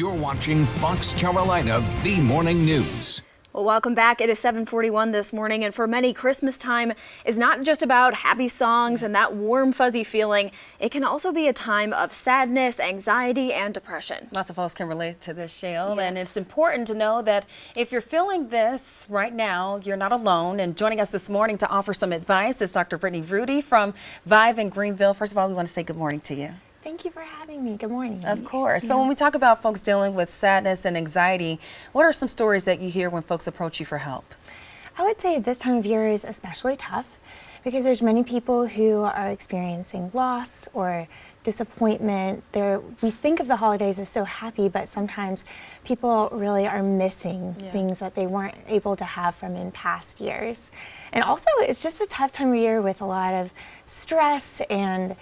You're watching Fox Carolina, the morning news. Well, welcome back. It is 7:41 this morning, and for many, Christmas time is not just about happy songs and that warm, fuzzy feeling. It can also be a time of sadness, anxiety, and depression. Lots of folks can relate to this, Shale, and it's important to know that if you're feeling this right now, you're not alone. And joining us this morning to offer some advice is Dr. Brittany Rudy from VIve in Greenville. First of all, we want to say good morning to you. Thank you for having me. Good morning. Of course. So when we talk about folks dealing with sadness and anxiety, what are some stories that you hear when folks approach you for help? I would say this time of year is especially tough because there's many people who are experiencing loss or disappointment. We think of the holidays as so happy, but sometimes people really are missing things that they weren't able to have from in past years. And also, it's just a tough time of year with a lot of stress, and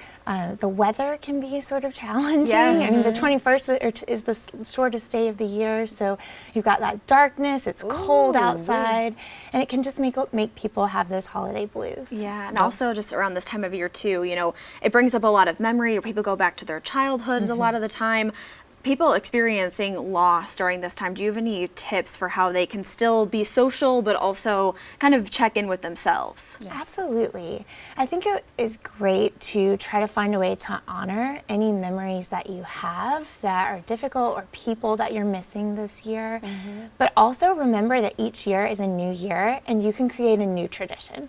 the weather can be sort of challenging. Yes. I mean, the 21st is the shortest day of the year, so you've got that darkness, it's cold outside, and it can just make people have those holiday blues. Yeah, and also just around this time of year too, you know, it brings up a lot of memory, or people go back to their childhoods a lot of the time. People experiencing loss during this time, do you have any tips for how they can still be social but also kind of check in with themselves? Absolutely. I think it is great to try to find a way to honor any memories that you have that are difficult or people that you're missing this year. But also remember that each year is a new year and you can create a new tradition.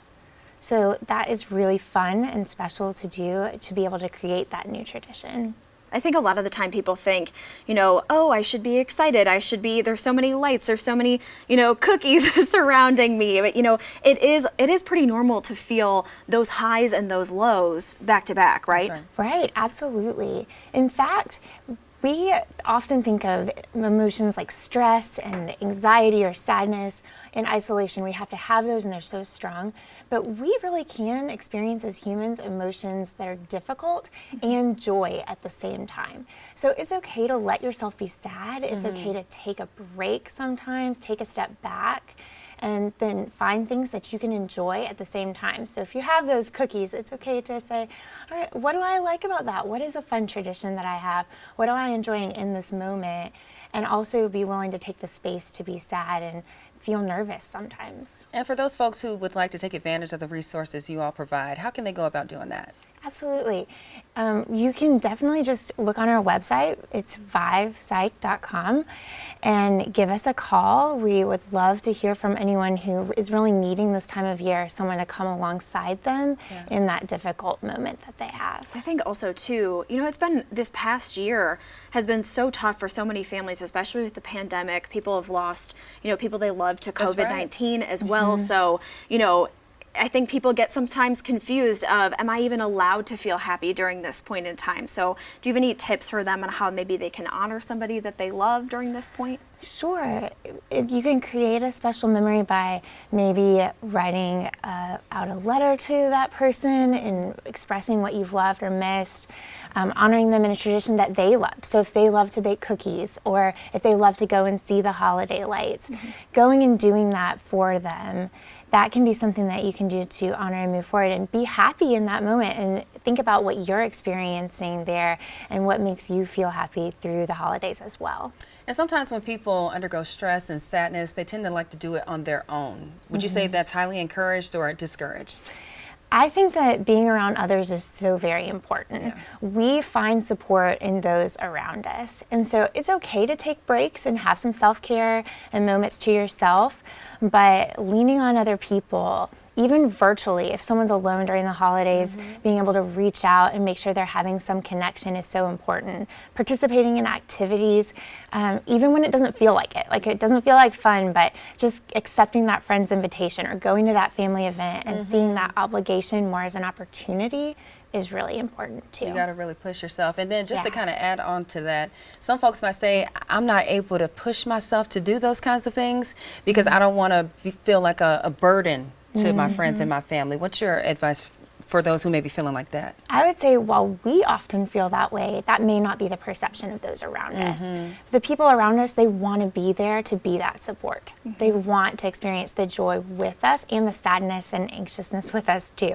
So that is really fun and special to do, to be able to create that new tradition. I think a lot of the time people think, you know, oh, I should be excited. There's so many lights, there's so many, you know, cookies surrounding me. But, you know, it is pretty normal to feel those highs and those lows back to back, right? That's Right, absolutely. In fact, we often think of emotions like stress and anxiety or sadness in isolation. We have to have those and they're so strong. But we really can experience as humans emotions that are difficult and joy at the same time. So it's okay to let yourself be sad. It's okay to take a break sometimes, take a step back, and then find things that you can enjoy at the same time. So if you have those cookies, it's okay to say, all right, what do I like about that? What is a fun tradition that I have? What am I enjoying in this moment? And also be willing to take the space to be sad and feel nervous sometimes. And for those folks who would like to take advantage of the resources you all provide, how can they go about doing that? Absolutely. You can definitely just look on our website. It's vivepsych.com and give us a call. We would love to hear from anyone who is really needing this time of year, someone to come alongside them in that difficult moment that they have. I think also too, you know, it's been, this past year has been so tough for so many families, especially with the pandemic. People have lost, you know, people they love to COVID-19 as well. So, you know, I think people get sometimes confused of, am I even allowed to feel happy during this point in time? So do you have any tips for them on how maybe they can honor somebody that they love during this point? Sure. You can create a special memory by maybe writing out a letter to that person and expressing what you've loved or missed, honoring them in a tradition that they loved. So if they love to bake cookies, or if they love to go and see the holiday lights, going and doing that for them, that can be something that you can do to honor and move forward and be happy in that moment and think about what you're experiencing there and what makes you feel happy through the holidays as well. And sometimes when people undergo stress and sadness, they tend to like to do it on their own. Would you say that's highly encouraged or discouraged? I think that being around others is so very important. We find support in those around us. And so it's okay to take breaks and have some self-care and moments to yourself, but leaning on other people, even virtually, if someone's alone during the holidays, being able to reach out and make sure they're having some connection is so important. Participating in activities, even when it doesn't feel like it. Like, it doesn't feel like fun, but just accepting that friend's invitation or going to that family event and seeing that obligation more as an opportunity is really important too. You got to really push yourself. And then just to kind of add on to that, some folks might say, I'm not able to push myself to do those kinds of things because I don't want to feel like a burden to my friends and my family. What's your advice for those who may be feeling like that? I would say while we often feel that way, that may not be the perception of those around us. The people around us, they want to be there to be that support. They want to experience the joy with us and the sadness and anxiousness with us too.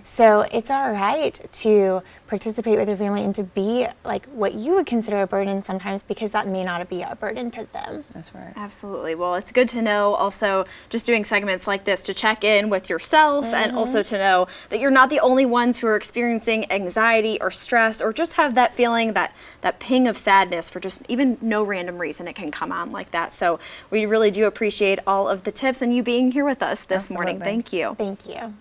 So it's all right to participate with your family and to be like what you would consider a burden sometimes, because that may not be a burden to them. That's right. Absolutely. Well, it's good to know also just doing segments like this to check in with yourself and also to know that you're not the only ones who are experiencing anxiety or stress or just have that feeling, that ping of sadness for just even no random reason it can come on like that. So we really do appreciate all of the tips and you being here with us this morning. Thank you. Thank you.